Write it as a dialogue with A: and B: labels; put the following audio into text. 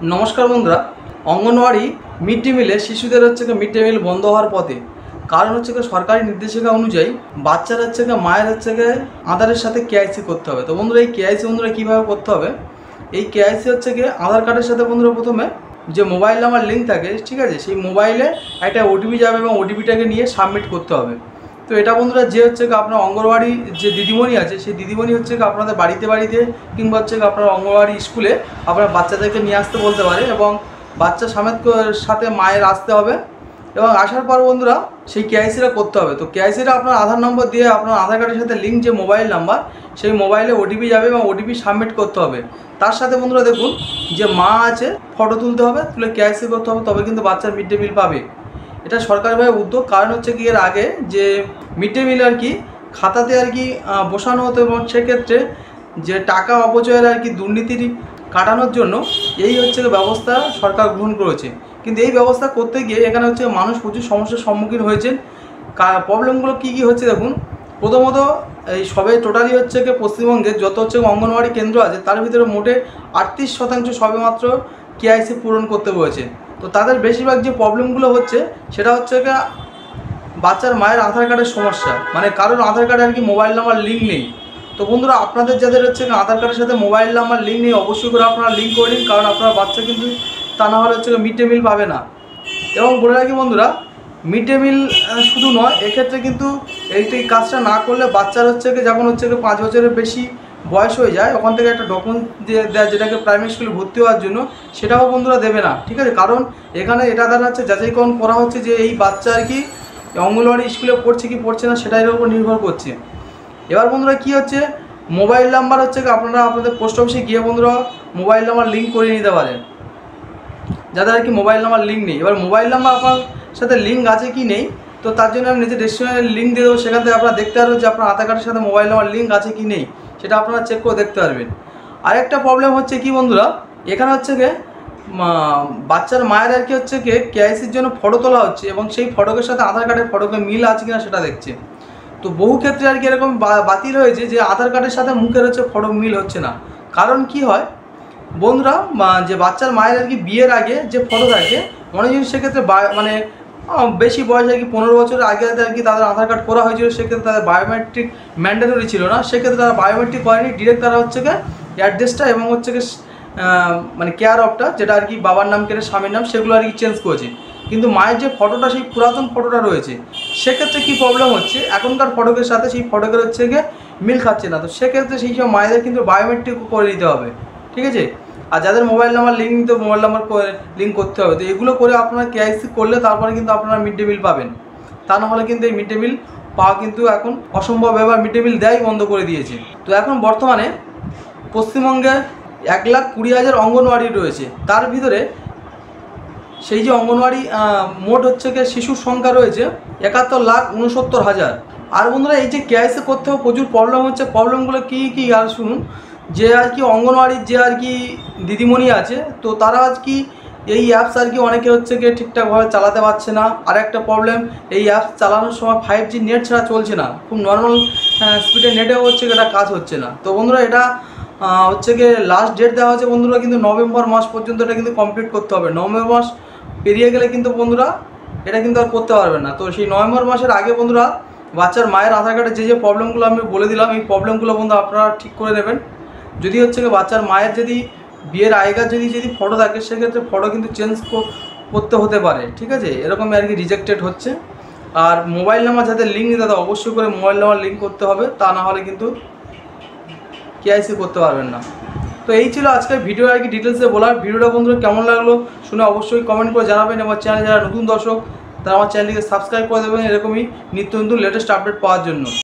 A: নমস্কার বন্ধুরা। Anganwadi mid day মিলে শিশুদের মিড ডে মিল বন্ধ হওয়ার পথে। কারণ সরকারি নির্দেশিকা অনুযায়ী বাচ্চারা মায়ের আধারের সাথে কেআইসি করতে হবে। তো বন্ধুরা, এই কেআইসি বন্ধুরা কীভাবে করতে হবে? এই কেআইসি আধার কার্ডের সাথে বন্ধুরা প্রথমে যে মোবাইল নাম্বার লিঙ্ক থাকে, ঠিক আছে, সেই মোবাইলে একটা ওটিপি যাবে এবং ওটিপিটাকে নিয়ে সাবমিট করতে হবে। তো এটা বন্ধুরা যে আপনার অঙ্গনওয়াড়ি যে দিদিমণি আছে, সেই দিদিমণি আপনাদের বাড়িতে বাড়িতে কিংবা আপনার অঙ্গনওয়াড়ি স্কুলে আপনার বাচ্চাদেরকে নিয়ে আসতে বলতে পারে এবং বাচ্চা সাথে মায়ের আসতে হবে এবং আসার পর বন্ধুরা সেই কেআইসিটা করতে হবে। তো কেআইসিটা আপনার আধার নম্বর দিয়ে আপনার আধার কার্ডের সাথে লিঙ্ক যে মোবাইল নাম্বার, সেই মোবাইলে ওটিপি যাবে এবং ওটিপি সাবমিট করতে হবে। তার সাথে বন্ধুরা দেখুন যে মা আছে, ফটো তুলতে হবে, তুলে কেআইসি করতে হবে, তবে কিন্তু বাচ্চার মিড ডে মিল পাবে। এটা সরকারিভাবে উদ্যোগ। কারণ এর আগে যে মিড ডে মিল খাতাতে বসানো হতো এবং সেক্ষেত্রে যে টাকা অপচয়ের দুর্নীতির কাটানোর জন্য এই ব্যবস্থা সরকার গ্রহণ করেছে। কিন্তু এই ব্যবস্থা করতে গিয়ে এখানে মানুষ প্রচুর সমস্যার সম্মুখীন হয়েছেন। প্রবলেমগুলো কী কী হচ্ছে দেখুন। প্রথমত এই সবে টোটালি পশ্চিমবঙ্গের যত অঙ্গনওয়াড়ি কেন্দ্র আছে তার ভিতরে মোটে 38% সবেমাত্র কেআইসি পূরণ করতে বলেছে। তো তাদের বেশিরভাগ যে প্রবলেমগুলো হচ্ছে সেটা বাচ্চার মায়ের আধার কার্ডের সমস্যা, মানে কারণ আধার কার্ডে মোবাইল নাম্বার লিঙ্ক নেই। তো বন্ধুরা, আপনাদের যাদের আধার কার্ডের সাথে মোবাইল নাম্বার লিঙ্ক নেই, অবশ্যই করে আপনারা লিঙ্ক করে নিন, কারণ আপনার বাচ্চা কিন্তু তা না হলে মিড ডে মিল পাবে না। এবং বলে রাখি বন্ধুরা, মিড ডে মিল শুধু নয়, এক্ষেত্রে কিন্তু এই কাজটা না করলে বাচ্চার যখন 5 বছরের বেশি বয়স হয়ে যায়, ওখান থেকে একটা ডকুমেন্ট দিয়ে দেয় যেটাকে প্রাইমারি স্কুলে ভর্তি হওয়ার জন্য, সেটাও বন্ধুরা দেবে না, ঠিক আছে। কারণ এখানে এটা দ্বারা যাচাইকরণ করা হচ্ছে যে এই বাচ্চা অঙ্গনওয়াড়ি স্কুলে পড়ছে কি পড়ছে না সেটার উপর নির্ভর করছে। এবার বন্ধুরা কী হচ্ছে, মোবাইল নাম্বার আপনারা আপনাদের পোস্ট অফিসে গিয়ে বন্ধুরা মোবাইল নাম্বার লিঙ্ক করে নিতে পারেন যাদের মোবাইল নাম্বার লিঙ্ক নেই। এবার মোবাইল নাম্বার আপনার সাথে লিঙ্ক আছে কি নেই, তো তার জন্য আমি নিজের রেস্টুরেন্টের লিঙ্ক দিয়ে দেবো। সেখান থেকে আপনারা দেখতে পারবেন যে আপনার আধার কার্ডের সাথে মোবাইল নাম্বার লিঙ্ক আছে কি নেই, সেটা আপনারা চেক করে দেখতে পারবেন। আরেকটা প্রবলেম হচ্ছে কি বন্ধুরা, এখানে বাচ্চার মায়ের কেআইসির জন্য ফটো তোলা হচ্ছে এবং সেই ফটোকের সাথে আধার কার্ডের ফটোকে মিল আছে কিনা সেটা দেখছে। তো বহু ক্ষেত্রে এরকম বাতিল হয়েছে যে আধার কার্ডের সাথে মুখের ফটো মিল হচ্ছে না। কারণ কি হয় বন্ধুরা, যে বাচ্চার মায়ের বিয়ের আগে যে ফটো থাকে, অনেকজন সেক্ষেত্রে মানে বেশি বয়স 15 বছরের আগে তাদের আধার কার্ড করা হয়েছিল, সেক্ষেত্রে তাদের বায়োমেট্রিক ম্যান্ডেটরি ছিল না, সেক্ষেত্রে তারা বায়োমেট্রিক করেনি, ডিরেক্ট তারা অ্যাড্রেসটা এবং মানে কেয়ার অফটা যেটা বাবার নাম কেটে স্বামীর নাম সেগুলো চেঞ্জ করেছে। কিন্তু মায়ের যে ফটোটা, সেই পুরাতন ফটোটা রয়েছে, সেক্ষেত্রে কী প্রবলেম হচ্ছে, এখনকার ফটোকের সাথে সেই ফটোকের মিল খাচ্ছে না। তো সেক্ষেত্রে সেই সব মায়েদের কিন্তু বায়োমেট্রিক করে নিতে হবে, ঠিক আছে। আর যাদের মোবাইল নাম্বার লিঙ্ক নিতে মোবাইল নাম্বার লিঙ্ক করতে হবে। তো এগুলো করে আপনারা কেআইসি করলে তারপরে কিন্তু আপনারা মিড ডে মিল পাবেন। তা না হলে কিন্তু এই মিড ডে মিল পাওয়া কিন্তু এখন অসম্ভব। এবার মিড ডে মিল দেয় বন্ধ করে দিয়েছে। তো এখন বর্তমানে পশ্চিমবঙ্গে 1,20,000 অঙ্গনওয়াড়ি রয়েছে। তার ভিতরে সেই যে অঙ্গনওয়াড়ি মোট শিশুর সংখ্যা রয়েছে 71,69,000। আর বন্ধুরা, এই যে কেআইসি করতে হবে প্রচুর প্রবলেম হচ্ছে। প্রবলেমগুলো কী কী আর শুনুন। যে অঙ্গনওয়াড়ির যে দিদিমণি আছে, তো তারা এই অ্যাপস অনেকে ঠিকঠাকভাবে চালাতে পারছে না। আর একটা প্রবলেম, এই অ্যাপস চালানোর সময় 5G নেট ছাড়া চলছে না, খুব নর্মাল স্পিডে নেটেও এটা কাজ হচ্ছে না। তো বন্ধুরা, এটা লাস্ট ডেট দেওয়া হচ্ছে বন্ধুরা, কিন্তু নভেম্বর মাস পর্যন্ত এটা কিন্তু কমপ্লিট করতে হবে। নভেম্বর মাস পেরিয়ে গেলে কিন্তু বন্ধুরা এটা কিন্তু আর করতে পারবেন না। তো সেই নভেম্বর মাসের আগে বন্ধুরা বাচ্চার মায়ের আধার কার্ডে যে প্রবলেমগুলো আমি বলে দিলাম, এই প্রবলেমগুলো বন্ধুরা আপনারা ঠিক করে নেবেন। যদি বাচ্চার মায়ের যদি বিয়ের আগেকার যদি ফটো থাকে, সেক্ষেত্রে ফটো কিন্তু চেঞ্জ করতে হতে পারে, ঠিক আছে। এরকমই রিজেক্টেড হচ্ছে। আর মোবাইল নাম্বার যাদের লিঙ্ক নেই, তাদের অবশ্যই করে মোবাইল নাম্বার লিঙ্ক করতে হবে, তা না হলে কিন্তু কেআইসি করতে পারবেন না। তো এই ছিল আজকের ভিডিও ডিটেলসে বলার। ভিডিওটা বন্ধুরা কেমন লাগলো শুনে অবশ্যই কমেন্ট করে জানাবেন। আমার চ্যানেলে যারা নতুন দর্শক তারা আমার চ্যানেলটিকে সাবস্ক্রাইব করে দেবেন এরকমই নিত্য নতুন লেটেস্ট আপডেট পাওয়ার জন্য।